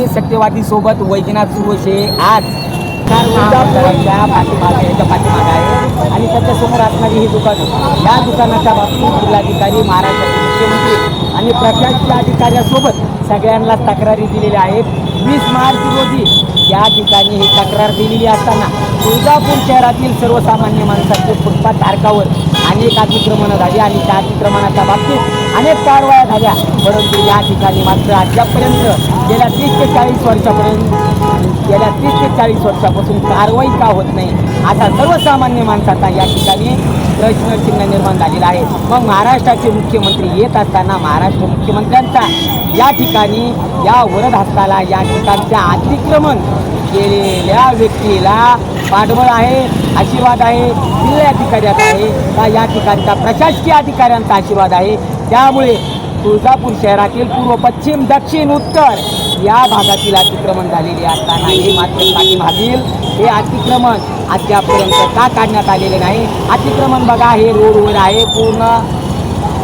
सत्यवादी सोबत वैजनाथ सुरोशे आज पाठीमागे आहे आणि त्याच्यासमोर असणारी ही दुकानं, या दुकानाच्या बाबतीत जिल्हाधिकारी, महाराष्ट्राचे मुख्यमंत्री आणि प्रशासकीय अधिकाऱ्यासोबत सगळ्यांना तक्रारी दिलेल्या आहेत. 20 मार्च रोजी या ठिकाणी ही तक्रार दिलेली असताना तुळजापूर शहरातील सर्वसामान्य माणसाचे फुटपाथ धारकावर अनेक अतिक्रमणं झाली आणि त्या अतिक्रमणाच्या बाबतीत अनेक कारवाया झाल्या, परंतु या ठिकाणी मात्र अद्यापर्यंत गेल्या 30 ते 40 वर्षापासून कारवाई का होत नाही, असा सर्वसामान्य माणसाचा या ठिकाणी प्रश्नचिन्ह निर्माण झालेला आहे. मग महाराष्ट्राचे मुख्यमंत्री येत असताना महाराष्ट्र मुख्यमंत्र्यांचा या ठिकाणी या वरद हस्ताला या ठिकाणच्या अतिक्रमण केलेल्या व्यक्तीला पाठबळ आहे, आशीर्वाद आहे, जिल्हाधिकाऱ्याचा आहे का या ठिकाणच्या प्रशासकीय अधिकाऱ्यांचा आशीर्वाद आहे. त्यामुळे तुळजापूर शहरातील पूर्व, पश्चिम, दक्षिण, उत्तर या भागातील अतिक्रमण झालेले असताना हे मात्र पाठीमागील हे अतिक्रमण अद्यापर्यंत का काढण्यात आलेले नाही. अतिक्रमण बघा, हे रोडवर आहे, पूर्ण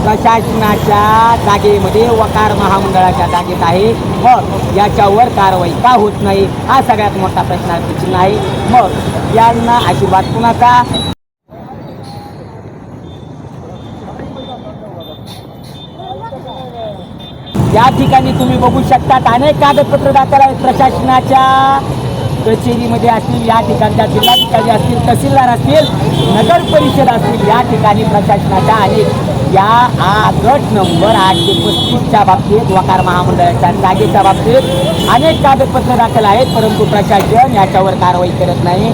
प्रशासनाच्या जागेमध्ये, वकार महामंडळाच्या जागेत आहे. मग याच्यावर कारवाई का होत नाही, हा सगळ्यात मोठा प्रश्न आहे. मग यांना आशीर्वाद कुणाचा? या ठिकाणी तुम्ही बघू शकता अनेक कागदपत्र दाखल आहेत प्रशासनाच्या कचेरीमध्ये असतील, या ठिकाणच्या जिल्हाधिकारी असतील, तहसीलदार असतील, नगर परिषद असतील, या ठिकाणी प्रशासनाच्या अनेक या गट नंबर 835च्या बाबतीत, वकार महामंडळाच्या जागेच्या बाबतीत अनेक कागदपत्र दाखल आहेत, परंतु प्रशासन याच्यावर कारवाई करत नाही.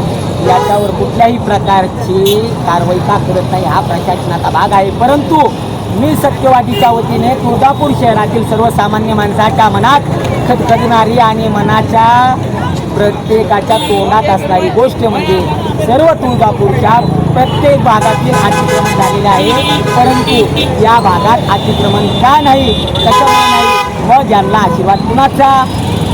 याच्यावर कुठल्याही प्रकारची कारवाई का करत नाही, हा प्रशासनाचा भाग आहे. परंतु मी सत्यवादीच्या वतीने तुळजापूर शहरातील सर्वसामान्य माणसाच्या मनात खदखदणारी आणि मनाच्या प्रत्येकाच्या तोंडात असणारी गोष्ट म्हणजे सर्व तुळजापूरच्या प्रत्येक भागातील अतिक्रमण झालेले आहे, परंतु या भागात अतिक्रमण का नाही, कशामुळे नाही, मग यांना आशीर्वाद कुणाचा?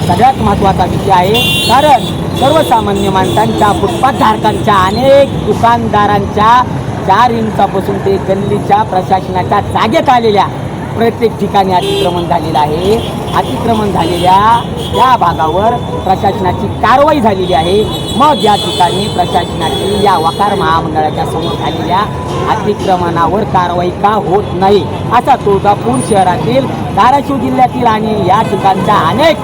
सगळ्यात महत्त्वाचा विषय आहे. कारण सर्वसामान्य माणसांच्या, फुटपाथ धारकांच्या, अनेक दुकानदारांच्या 4 इंचापासून ते गल्लीच्या प्रशासनाच्या जागेत आलेल्या प्रत्येक ठिकाणी अतिक्रमण झालेलं आहे. अतिक्रमण झालेल्या या भागावर प्रशासनाची कारवाई झालेली आहे. मग या ठिकाणी प्रशासनाची या वकार महामंडळाच्या समोर झालेल्या अतिक्रमणावर कारवाई का होत नाही, असा तुळजापूर शहरातील, धाराशिव जिल्ह्यातील आणि या ठिकाणच्या अनेक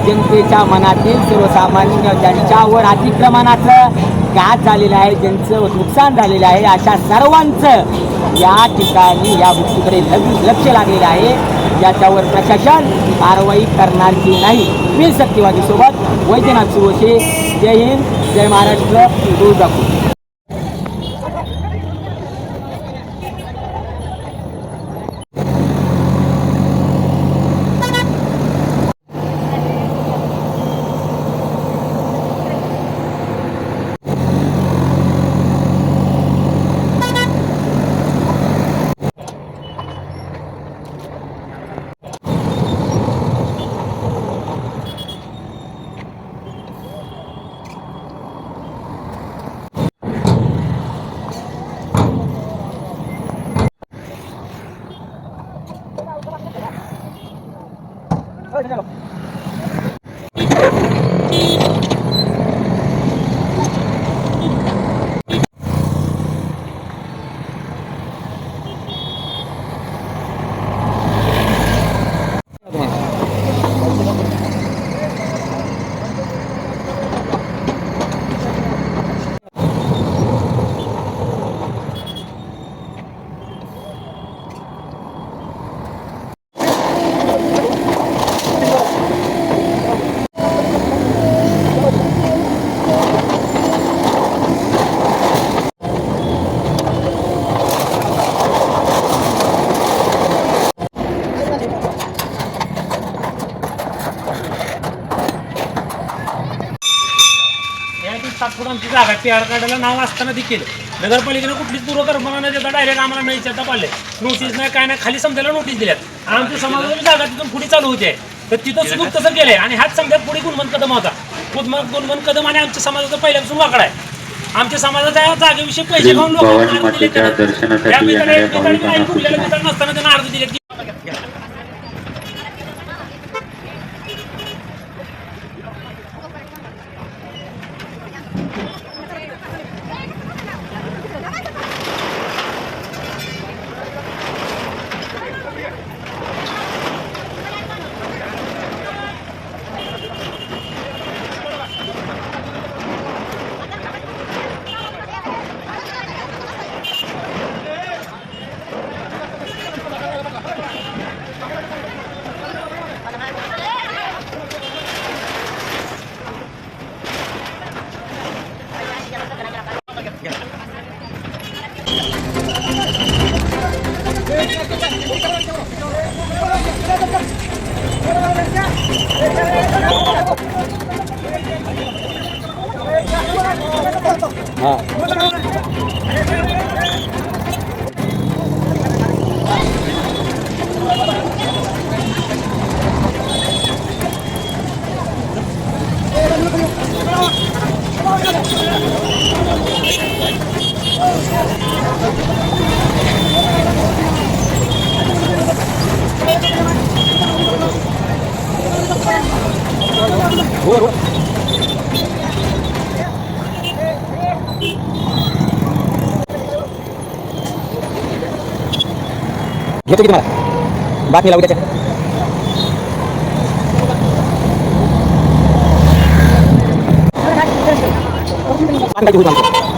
जनतेच्या मनातील सर्वसामान्य ज्यांच्यावर अतिक्रमणाचं घात झालेलं आहे, ज्यांचं नुकसान झालेलं आहे, अशा सर्वांचं या ठिकाणी या गोष्टीकडे लक्ष लागलेलं आहे. याच्यावर प्रशासन कारवाई करणारची नाही. मी सत्यवादीसोबत वैजनाथ सुरोशे. जय हिंद, जय महाराष्ट्र, तुळजापूर. सातपुरांची जागा तयार काढायला नाव असताना देखील नगरपालिकेने कुठलीच पूर्वकल्पना न देता डायरेक्ट आम्हाला नाही विचारता पाहिले. नोटीस नाही, काय नाही, खाली समजायला नोटीस दिल्यात. आमच्या समाजाची जागा तिथून पुढे चालू होते, तर तिथं सुद्धा तसं केलंय. आणि ह्याच समजा पुढे गुणवंत कदम होता. गुणवंत कदम आणि आमच्या समाजाचा पहिल्यापासून वाकडा आहे. आमच्या समाजाच्या जागेविषयी पैसे खाऊन लोक नसताना त्यांना अर्ज दिले. घेतो की तुम्हाला बातमी लावू त्याच्या सांगायची होत आमचं